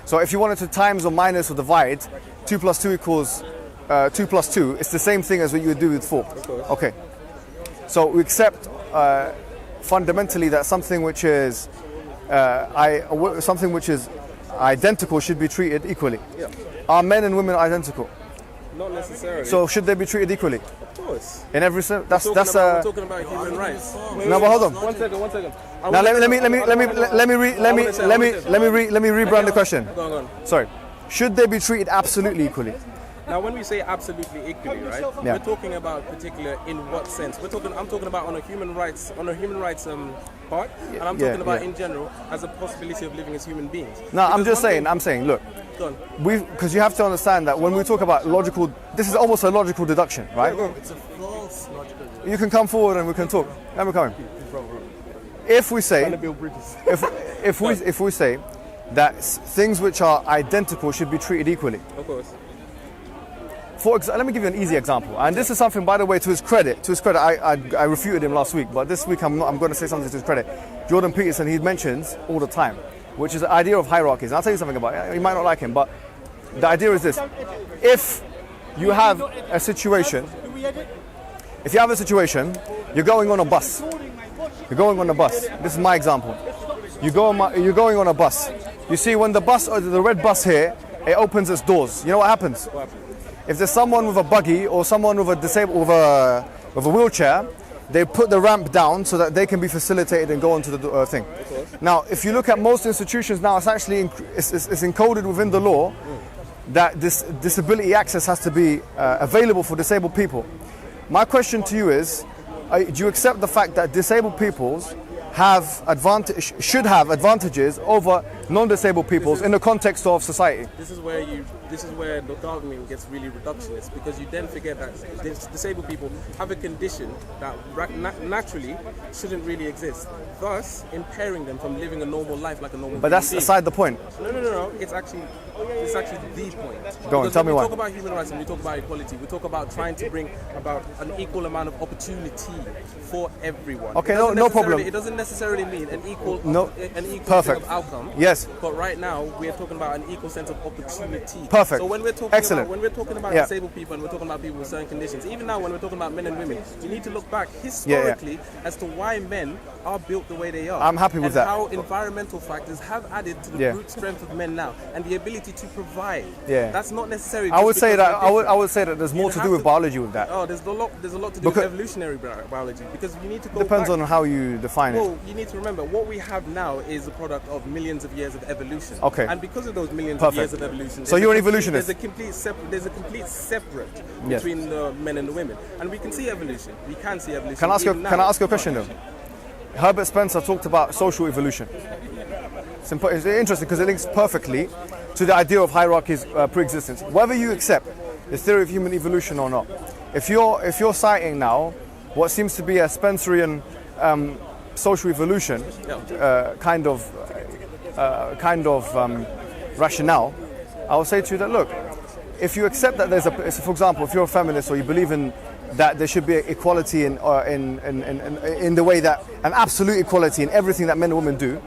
So if you wanted to times or minus or divide, 2 plus 2 equals 2 plus 2, it's the same thing as what you would do with 4. Okay. So we accept fundamentally that something which is identical should be treated equally. Yeah. Are men and women identical? Not necessarily. So should they be treated equally? Of course. In every sense? We're talking about human rights. No, but hold on. One second. Now let me rebrand the question. Go on. Sorry. Should they be treated absolutely equally? Now, when we say absolutely equally, right? Yeah. We're talking about particular in what sense? I'm talking about on a human rights part, and I'm talking about in general as a possibility of living as human beings. No, I'm saying, look, because you have to understand that when we talk about logical, this is almost a logical deduction, right? It's a false logical deduction. You can come forward and we can talk. Let me come in. If we say, if we say that things which are identical should be treated equally. Of course. Let me give you an easy example, and this is something, by the way, to his credit, I refuted him last week, but this week I'm going to say something to his credit. Jordan Peterson, he mentions all the time, which is the idea of hierarchies. And I'll tell you something about it. You might not like him, but the idea is this: if you have a situation, you're going on a bus. This is my example. You're going on a bus. You see, when the red bus here, it opens its doors. You know what happens? If there's someone with a buggy or someone with a wheelchair, they put the ramp down so that they can be facilitated and go onto the thing. Now, if you look at most institutions now, it's actually it's encoded within the law that this disability access has to be available for disabled people. My question to you is, do you accept the fact that disabled peoples should have advantages over non-disabled peoples in the context of society? This is where the argument gets really reductionist, because you then forget that disabled people have a condition that naturally shouldn't really exist, thus impairing them from living a normal life like a normal. But that's being. aside the point. No. It's actually the point. Go on, tell me why. When we talk about human rights and we talk about equality, we talk about trying to bring about an equal amount of opportunity for everyone. Okay, no problem. It doesn't necessarily mean an equal perfect sense of outcome. Yes. But right now we are talking about an equal sense of opportunity. Perfect. So when we're talking about disabled people and we're talking about people with certain conditions, even now when we're talking about men and women, we need to look back historically as to why men are built the way they are. I'm happy with that. How environmental factors have added to the brute strength of men now and the ability to provide. Yeah. That's not necessarily. I would say that there's more to do with biology with that. Oh, there's a lot to do with evolutionary biology, because you need to go depends back. on how you define it. Well, you need to remember what we have now is a product of millions of years of evolution. Okay. And because of those millions of years of evolution, so you're an evolutionist. There's a complete separate between the men and the women, and we can see evolution. We can see evolution. Can I ask you a question though? Herbert Spencer talked about social evolution. It's interesting because it links perfectly to the idea of hierarchies pre-existence. Whether you accept the theory of human evolution or not, if you're citing now what seems to be a Spencerian social evolution kind of rationale, I will say to you that, look, if you accept that for example, if you're a feminist or you believe in that there should be equality in the way that an absolute equality in everything that men and women do,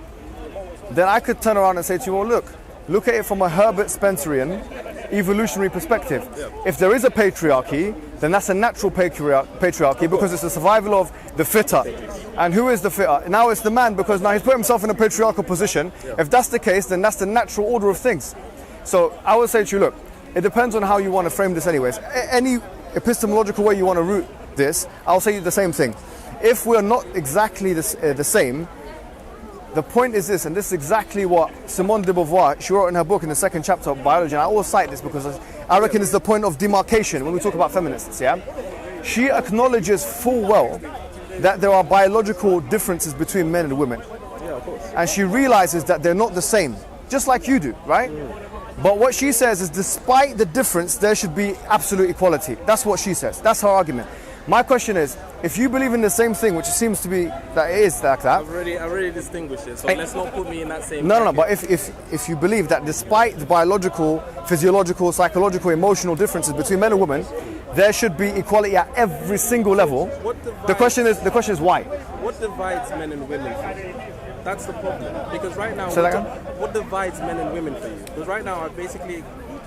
then I could turn around and say to you, well, look at it from a Herbert Spencerian evolutionary perspective. If there is a patriarchy, then that's a natural patriarchy because it's the survival of the fitter. And who is the fitter? Now it's the man, because now he's put himself in a patriarchal position. If that's the case, then that's the natural order of things. So I would say to you, look, it depends on how you want to frame this anyways. Any epistemological way you want to root this, I'll say the same thing. If we're not exactly the same, the point is this, and this is exactly what Simone de Beauvoir, she wrote in her book in the second chapter of biology, and I always cite this because I reckon it's the point of demarcation when we talk about feminists, She acknowledges full well that there are biological differences between men and women. Yeah, of course. And she realizes that they're not the same, just like you do, right? But what she says is, despite the difference, there should be absolute equality. That's what she says. That's her argument. My question is, if you believe in the same thing, which seems to be that it is like that. I've already distinguished it, so let's not put me in that same. No. But if you believe that despite the biological, physiological, psychological, emotional differences between men and women, there should be equality at every single level. The question is why? What divides men and women? That's the problem. Because right now, what divides men and women for you? Because right now, I've basically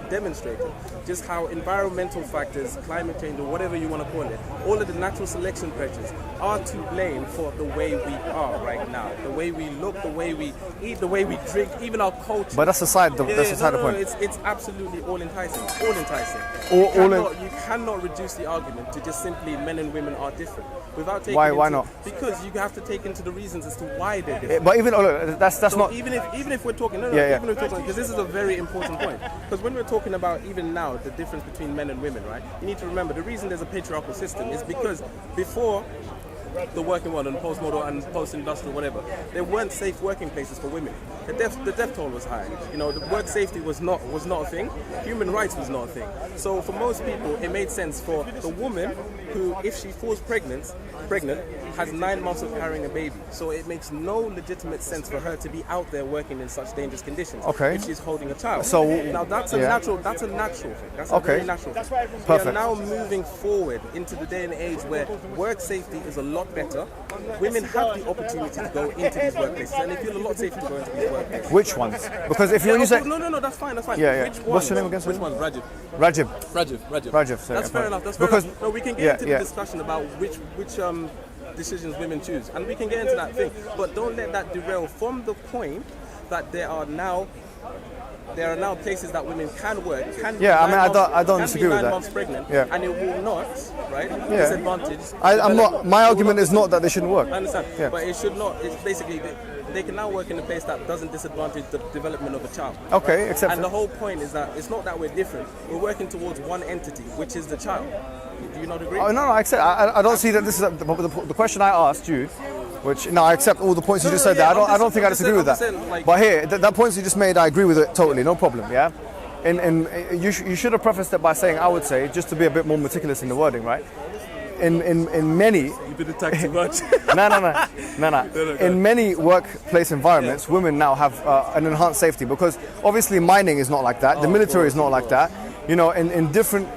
demonstrated just how environmental factors, climate change, or whatever you want to call it, all of the natural selection pressures are to blame for the way we are right now. The way we look, the way we eat, the way we drink, even our culture. But that's aside the point. It's absolutely all enticing. All enticing. You cannot reduce the argument to just simply men and women are different. Without taking why not? Because you have to take into the reasons as to why they're different. But even that's so not. Even if we're talking, even if we're talking, because this is a very important point. Because when we're talking about even now the difference between men and women, right? You need to remember the reason there's a patriarchal system is because before the working world and post-modern and post-industrial, whatever, there weren't safe working places for women. The death toll was high. You know, the work safety was not a thing. Human rights was not a thing. So for most people, it made sense for the woman who, if she falls pregnant, has 9 months of carrying a baby. So it makes no legitimate sense for her to be out there working in such dangerous conditions. Okay. If she's holding a child. So now that's a natural thing. That's a very natural thing. Perfect. We are now moving forward into the day and age where work safety is a lot better. Women have the opportunity to go into these workplaces, and they feel a lot safer to go into these workplaces. Which ones? Because if you say no, that's fine. Yeah. Which What's your name again? Which one? Rajiv. Sorry, That's fair enough. Because we can get into the discussion about which decisions women choose, and we can get into that thing. But don't let that derail from the point that there are now places that women can work. I don't disagree with that. 9 months pregnant, and it will not, right? Disadvantage. I'm not. My argument is not that they shouldn't work. I understand, but it should not. It's basically they can now work in a place that doesn't disadvantage the development of a child. Okay, except. And the whole point is that it's not that we're different. We're working towards one entity, which is the child. Do you not agree? Oh, no, I accept. I don't see that this is the question I asked you. Which I accept all the points you just said there. I don't think I disagree with that. But here, that points you just made, I agree with it totally. No problem. Yeah. And you should have prefaced it by saying, I would say, just to be a bit more meticulous in the wording, right? In many. You've been attacked too much. No. In many workplace environments, women now have an enhanced safety because obviously mining is not like that. The military is not like that. You know, in different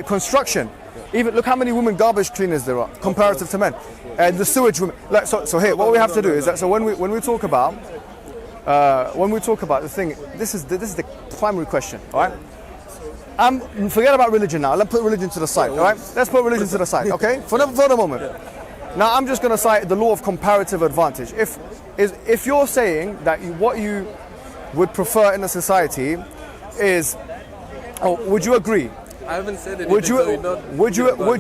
construction. Even look how many women garbage cleaners there are comparative to men. And the sewage women. So here, what we have to do is that. So when we talk about the thing, this is the primary question, all right? Forget about religion now. Let's put religion to the side, all right? Let's put religion to the side, okay? For the moment. Now I'm just going to cite the law of comparative advantage. If you're saying that what you would prefer in a society is, would you agree? I haven't said it. Would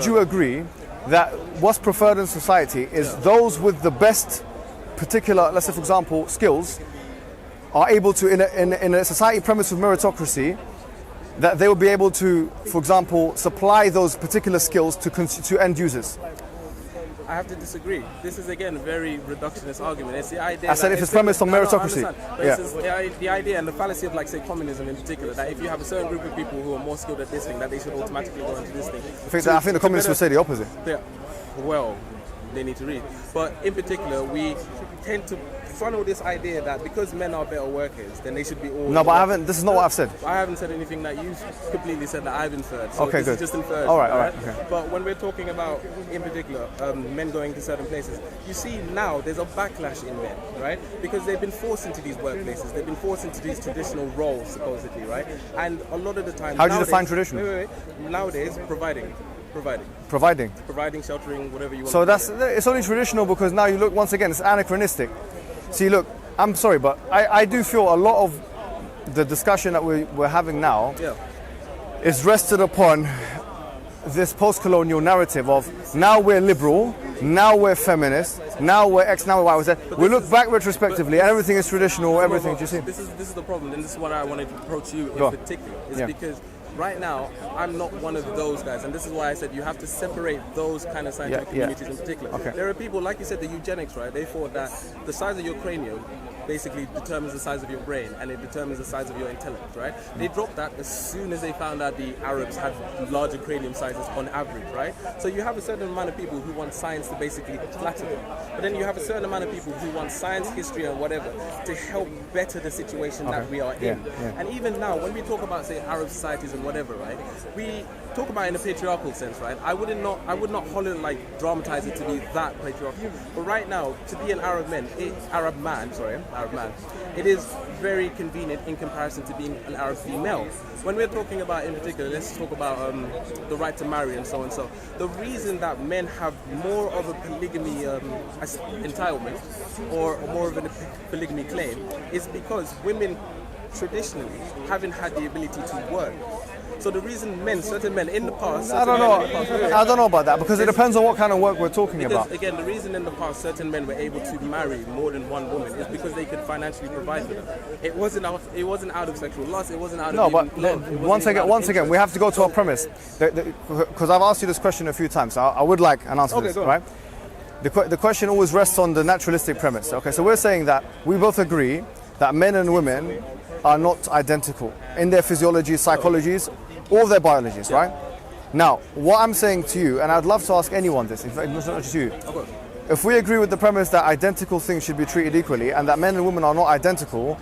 you agree that what's preferred in society is those with the best particular, let's say for example, skills, are able to in a society premise of meritocracy, that they will be able to, for example, supply those particular skills to end users? I have to disagree. This is again a very reductionist argument. It's the idea. I said if it's premised on meritocracy. It's the idea and the fallacy of, like, say, communism in particular, that if you have a certain group of people who are more skilled at this thing, that they should automatically go into this thing. I think the communists would say the opposite. Yeah. Well, they need to read. But in particular, we tend to funnel this idea that because men are better workers, then they should be all. No, but I haven't. This is not what I've said. I haven't said anything that you completely said that I've inferred. So okay, this good. is just inferred. All right. Okay. But when we're talking about, in particular, men going to certain places, you see now there's a backlash in men, right? Because they've been forced into these workplaces. They've been forced into these traditional roles, supposedly, right? And a lot of the time. How do you define traditional? Wait. Nowadays, providing, sheltering, whatever you want. So it's only traditional because now you look, once again, it's anachronistic. See, look, I'm sorry, but I do feel a lot of the discussion that we're having now is rested upon this post-colonial narrative of now we're liberal, now we're feminist, now we're X, now we're Y. We look back retrospectively and everything is traditional, everything, do you see? This is the problem, and this is what I wanted to approach you in particular, is because right now, I'm not one of those guys, and this is why I said you have to separate those kind of scientific communities in particular. Okay. There are people, like you said, the eugenics, right? They thought that the size of your cranium basically determines the size of your brain and it determines the size of your intellect, right? They dropped that as soon as they found out the Arabs had larger cranium sizes on average, right? So you have a certain amount of people who want science to basically flatter them. But then you have a certain amount of people who want science, history and whatever to help better the situation that we are in. And even now, when we talk about, say, Arab societies and whatever, right? We talk about it in a patriarchal sense, right? I would not dramatize it to be that patriarchal. But right now, to be an Arab man, it is very convenient in comparison to being an Arab female. When we're talking about, in particular, let's talk about the right to marry and so on. So the reason that men have more of a polygamy entitlement or more of a polygamy claim is because women traditionally haven't had the ability to work. So the reason certain men in the past... I don't know about that, because it depends on what kind of work we're talking about. Again, the reason in the past certain men were able to marry more than one woman is because they could financially provide for them. It wasn't out of sexual lust, it wasn't out of... No, but once again, we have to go to our premise. Because I've asked you this question a few times, so I would like an answer to this, right? The question always rests on the naturalistic premise. Okay, so we're saying that we both agree that men and women are not identical in their physiologies, psychologies, or their biologies, right? Now, what I'm saying to you, and I'd love to ask anyone this, in fact, it's not just you, if we agree with the premise that identical things should be treated equally and that men and women are not identical,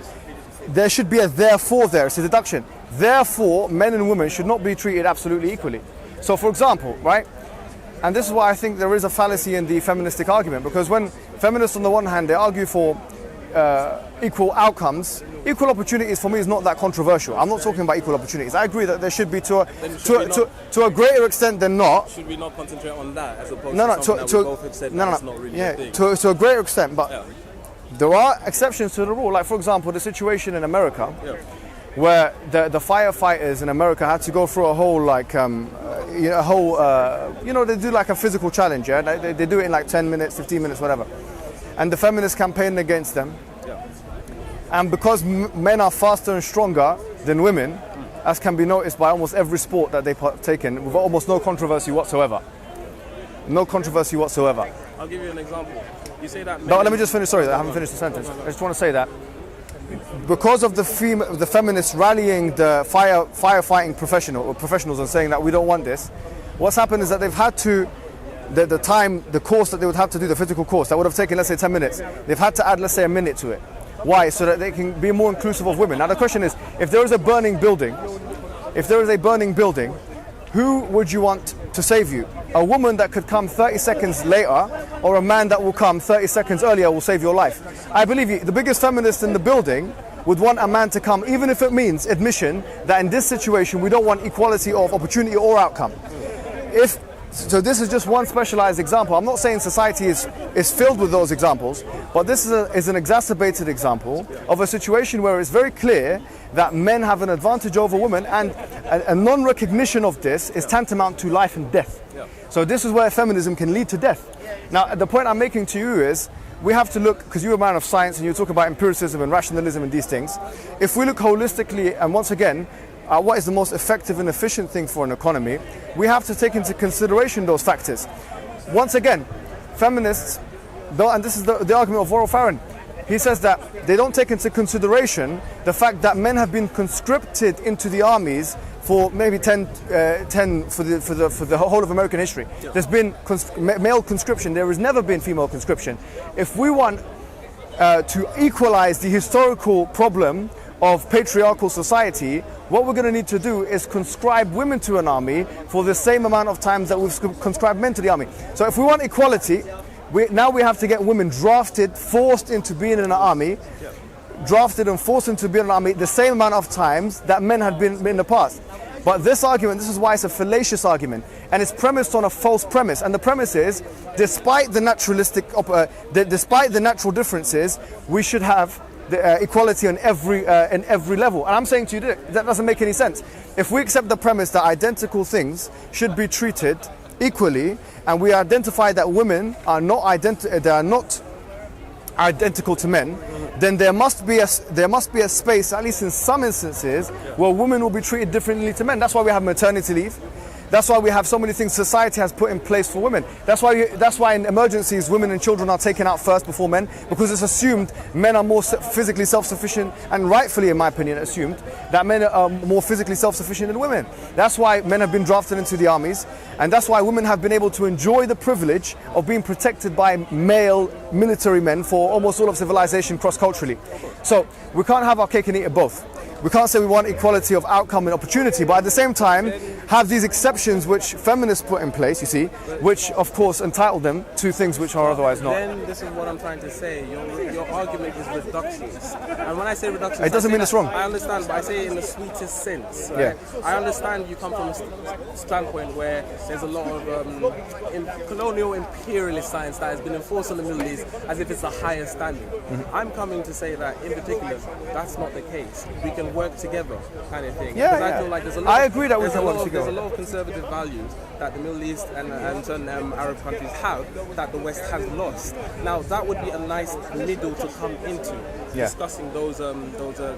there should be a therefore there. It's a deduction. Therefore, men and women should not be treated absolutely equally. So, for example, right, and this is why I think there is a fallacy in the feministic argument, because when feminists on the one hand, they argue for equal outcomes, equal opportunities for me is not that controversial. I'm not talking about equal opportunities. I agree that there should be to a greater extent than not. Should we not concentrate on that as opposed to something that we both have said that's not really a thing? To a greater extent, but there are exceptions to the rule. Like, for example, the situation in America, where the firefighters in America had to go through a whole they do like a physical challenge. Yeah, they do it in like 10 minutes, 15 minutes, whatever. And the feminists campaigned against them. And because men are faster and stronger than women, as can be noticed by almost every sport that they partake in, with almost no controversy whatsoever. No controversy whatsoever. I'll give you an example. You say that... No, let me just finish. Sorry, I haven't finished the sentence. I just want to say that because of the feminists rallying the firefighting professionals and saying that we don't want this, what's happened is that they've had to... The course that they would have to do, the physical course, that would have taken, let's say, 10 minutes, they've had to add, let's say, a minute to it. Why? So that they can be more inclusive of women. Now the question is, if there is a burning building, who would you want to save you? A woman that could come 30 seconds later, or a man that will come 30 seconds earlier will save your life? I believe you, the biggest feminist in the building would want a man to come, even if it means admission that in this situation we don't want equality of opportunity or outcome. So this is just one specialized example. I'm not saying society is filled with those examples, but this is an exacerbated example of a situation where it's very clear that men have an advantage over women, and a non-recognition of this is tantamount to life and death. So this is where feminism can lead to death. Now, the point I'm making to you is, we have to look, because you're a man of science and you talk about empiricism and rationalism and these things, if we look holistically, and once again, what is the most effective and efficient thing for an economy, we have to take into consideration those factors. Once again, feminists, and this is the argument of Warren Farron, he says that they don't take into consideration the fact that men have been conscripted into the armies for maybe 10 for the whole of American history. There's been male conscription, there has never been female conscription. If we want to equalize the historical problem of patriarchal society, what we're going to need to do is conscribe women to an army for the same amount of times that we've conscribed men to the army. So if we want equality, now we have to get women drafted, forced into being in an army, drafted and forced into being in an army the same amount of times that men had been in the past. But this argument, this is why it's a fallacious argument, and it's premised on a false premise. And the premise is, despite the natural differences, we should have the equality on every level. And I'm saying to you that doesn't make any sense. If we accept the premise that identical things should be treated equally, and we identify that women are not identical to men, then there must be a space, at least in some instances, where women will be treated differently to men. That's why we have maternity leave. That's why we have so many things society has put in place for women. That's why in emergencies, women and children are taken out first before men, because it's assumed men are more physically self-sufficient, and rightfully, in my opinion, assumed that men are more physically self-sufficient than women. That's why men have been drafted into the armies, and that's why women have been able to enjoy the privilege of being protected by male military men for almost all of civilization cross-culturally. So we can't have our cake and eat it both. We can't say we want equality of outcome and opportunity, but at the same time have these exceptions which feminists put in place, you see, which of course entitle them to things which are otherwise not. Then this is what I'm trying to say. Your argument is reductionist. And when I say reductionist, it doesn't mean it's wrong. I understand, but I say it in the sweetest sense. Right? Yeah. I understand you come from a standpoint where there's a lot of colonial imperialist science that has been enforced on the Middle East as if it's a higher standard. Mm-hmm. I'm coming to say that in particular, that's not the case. We can work together, kind of thing. Yeah, I feel like there's a lot. I agree that we can work together. There's a lot of conservative values that the Middle East and certain Arab countries have that the West has lost. Now that would be a nice middle to come into, discussing those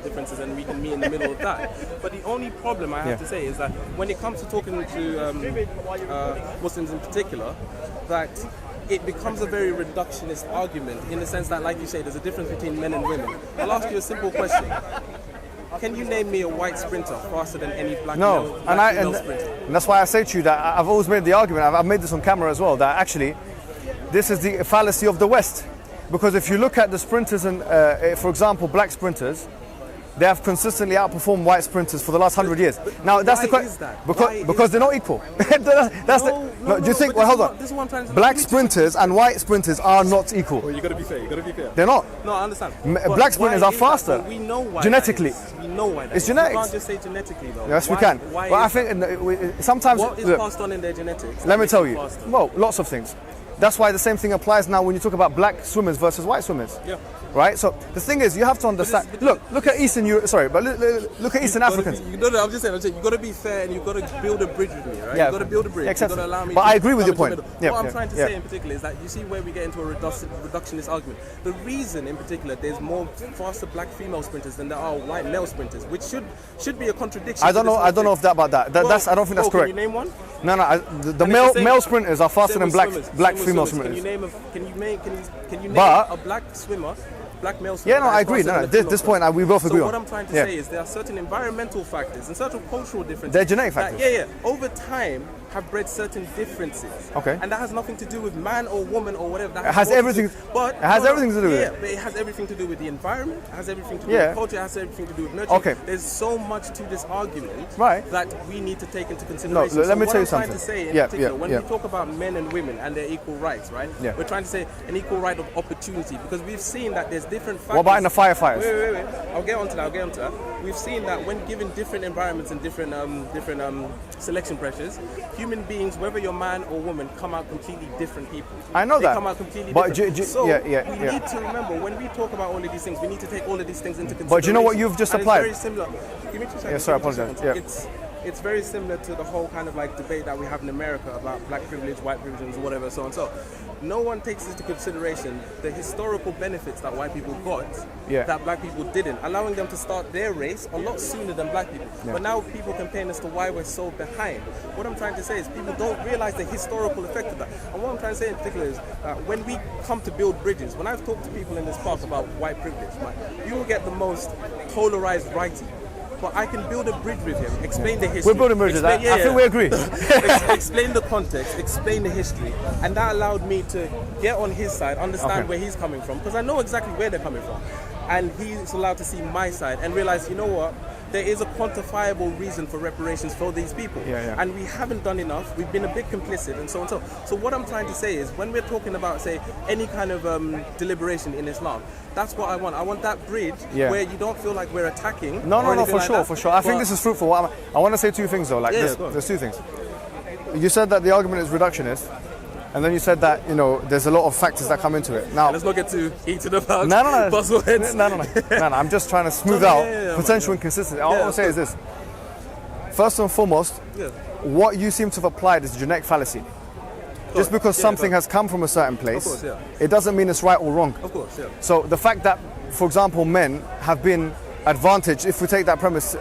differences, and we can meet in the middle of that. But the only problem I have to say is that when it comes to talking to Muslims in particular, that it becomes a very reductionist argument in the sense that, like you say, there's a difference between men and women. I'll ask you a simple question. Can you name me a white sprinter faster than any black female sprinter? And that's why I say to you that I've always made the argument, I've made this on camera as well, that actually this is the fallacy of the West. Because if you look at the sprinters and, for example, black sprinters, they have consistently outperformed white sprinters for the last 100 years. Now that's the question. Because they're not equal. Do you think? Well, hold on. This is what I'm trying to black sprinters and white sprinters are not equal. Well, you got to be fair. You got to be fair. They're not. No, I understand. Black sprinters are faster. We know why. Genetically. We know why. It's genetics. You can't just say genetically though. Yes, we can. But I think sometimes. What is passed on in their genetics? Let me tell you. Well, lots of things. That's why the same thing applies now when you talk about black swimmers versus white swimmers. Yeah. Right? So the thing is, you have to understand. Look at Eastern Europe. Sorry, but look at Eastern Africans. I'm just saying, you got to be fair and you've got to build a bridge with me, right? Yeah. You've got to build a bridge. Yeah, you've got to allow me. But I agree with your point. What I'm trying to say in particular is that you see where we get into a reductionist argument. The reason in particular there's more faster black female sprinters than there are white male sprinters, which should be a contradiction. I don't know if that about that. That's I don't think that's correct. Can you name one? No. The male sprinters are faster than black female swimmers. Can you name a black swimmer? Black male swimmer. Yeah, no, I agree. No, this point we both agree on. So what I'm trying to say is there are certain environmental factors and certain cultural differences. They're genetic factors. Over time have bred certain differences. Okay. And that has nothing to do with man or woman or whatever. It has everything. But it has everything to do with it. Yeah, but it has everything to do with the environment. It has everything to do with culture. It has everything to do with nurture. Okay. There's so much to this argument that we need to take into consideration. No, let me tell you something. What I'm trying to say in particular, when we talk about men and women and their equal rights, right? Yeah. We're trying to say an equal right of opportunity because we've seen that there's different factors. What about in the firefighters? Wait. I'll get onto that. We've seen that when given different environments and different selection pressures, human beings, whether you're man or woman, come out completely different people. I know they that. Come out completely different. We need to remember when we talk about all of these things, we need to take all of these things into consideration. But do you know what you've just applied? It's very similar. Give me 2 seconds. Yeah, sorry, I apologize. It's very similar to the whole kind of like debate that we have in America about black privilege, white privilege, and whatever, so on. So, no one takes into consideration the historical benefits that white people got that black people didn't, allowing them to start their race a lot sooner than black people. Yeah. But now people complain as to why we're so behind. What I'm trying to say is people don't realize the historical effect of that. And what I'm trying to say in particular is when we come to build bridges, when I've talked to people in this park about white privilege, you will get the most polarized righty. But I can build a bridge with him, explain the history. We're building bridges. I think we agree. Explain the context, explain the history, and that allowed me to get on his side, understand where he's coming from, because I know exactly where they're coming from. And he's allowed to see my side and realize, you know what, there is a quantifiable reason for reparations for these people. And we haven't done enough, we've been a bit complicit and so on. So what I'm trying to say is, when we're talking about, say, any kind of deliberation in Islam, that's what I want. I want that bridge where you don't feel like we're attacking. No, for sure. I think this is fruitful. I want to say two things though, there's two things. You said that the argument is reductionist. And then you said that, there's a lot of factors that come into it. Now, let's not get too heated about buzzwords. No. I'm just trying to smooth out potential inconsistency. All I want to say is this. First and foremost, what you seem to have applied is genetic fallacy. Just because something has come from a certain place, it doesn't mean it's right or wrong. Of course, yeah. So the fact that, for example, men have been advantage if we take that premise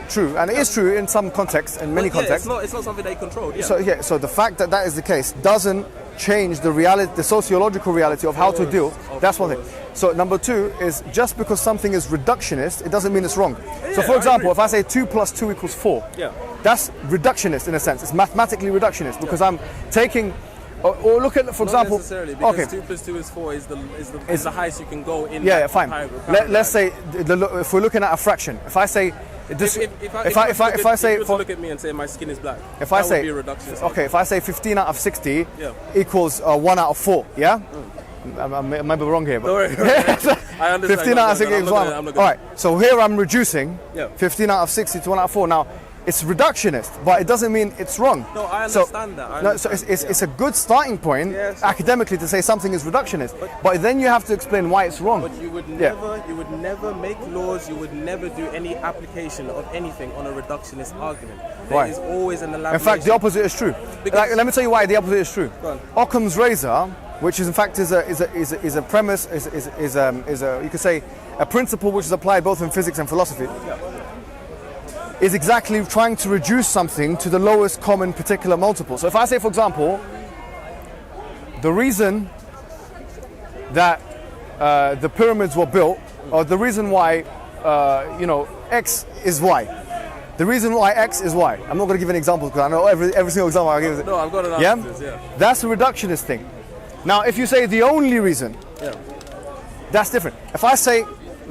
true, and it is true in some contexts, in many contexts. It's not something they control. Yeah. So the fact that that is the case doesn't change the reality, the sociological reality of how to deal. That's one thing. So number two is just because something is reductionist, it doesn't mean it's wrong. So for example, if I say 2 + 2 = 4, that's reductionist in a sense. It's mathematically reductionist because I'm taking. Or look at, for example, necessarily, because 2 + 2 = 4 is the highest you can go in. Yeah, fine. Let's say if we're looking at a fraction, if I say this, if I say, look at me and say my skin is black, if I say, would be a reductionist. Okay, if I say 15 out of 60 equals 1 out of 4, yeah. I might be wrong here, but I understand. 15 out of 60 equals 1. All right, so here I'm reducing 15 out of 60 to 1 out of 4. Now, it's reductionist, but it doesn't mean it's wrong. No, I understand that. So it's a good starting point academically to say something is reductionist, but then you have to explain why it's wrong. But you would never make laws. You would never do any application of anything on a reductionist argument. There is always an elaboration. In fact, the opposite is true. Let me tell you why the opposite is true. Occam's razor, which is in fact is a premise, is a you could say a principle which is applied both in physics and philosophy. Is exactly trying to reduce something to the lowest common particular multiple. So if I say, for example, the reason that the pyramids were built, or the reason why X is Y. The reason why X is Y. I'm not going to give an example because I know every single example I give. No, I've got an answer. That's a reductionist thing. Now, if you say the only reason, that's different. If I say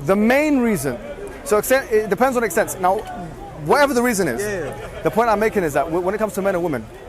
the main reason, so it depends on extent. Now, whatever the reason is, the point I'm making is that when it comes to men and women,